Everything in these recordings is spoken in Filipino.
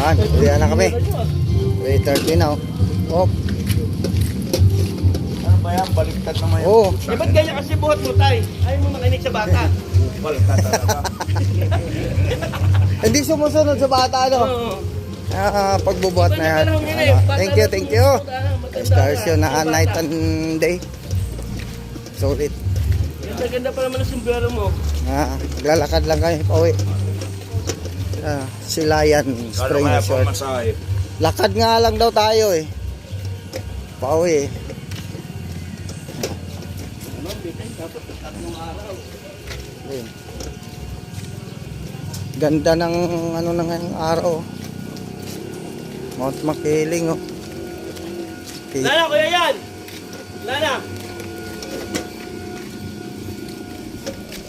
Yan, uwian na kami. 3:30 na, oh. Ano ba yan? Baliktad naman yan. Oo. Eh, ba't ganyan kasi buhat mo, tay? Ayaw mo makinig sa bata. Baliktad talaga. Hindi sumusunod sa bata, ano? Oo. Pagbubuhat na yan. Thank you. Excursion na night and day. Solid. Ganda pa naman ang sombrero mo. Maglalakad lang kami pauwi. Silayan Spring Kaya Resort. pamasahe. Lakad nga lang daw tayo eh. Pauwi eh. Ano, bitay, dapat tatlong araw. Ayun. Ganda ng ano na ngayong araw. Mount Makiling, oh. Okay. Lana, kuya yan! Lana!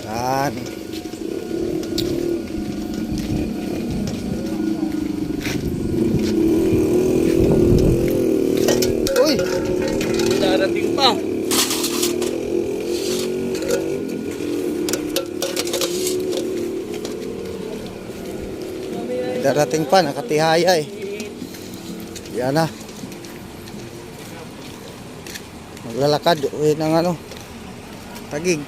Yan. Uy! Darating pa. Darating pa, nakatihaya eh. Yan na. Maglalakad, uwi ng ano, Tagig.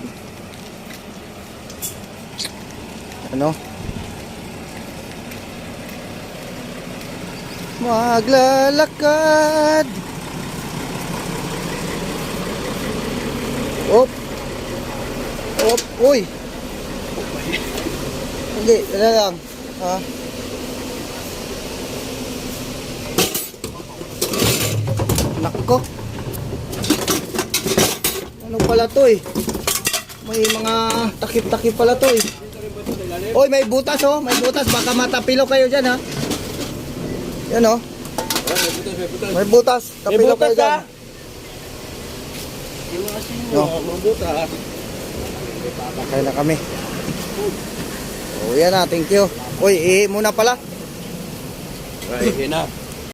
Ano? Maglalakad. Op. Op, uy. Hindi, dala lang. Ha? Nako. Ano pala to eh? May mga takip-takip pala to eh. Oy, may butas oh, may butas. Baka matapilo kayo dyan ha. Yan oh. May butas. Tapilo kayo dyan. Iwasin No. mo, mabutas. Kaya na kami. Oh, yan na. Thank you. Oy, muna pala. Right, na.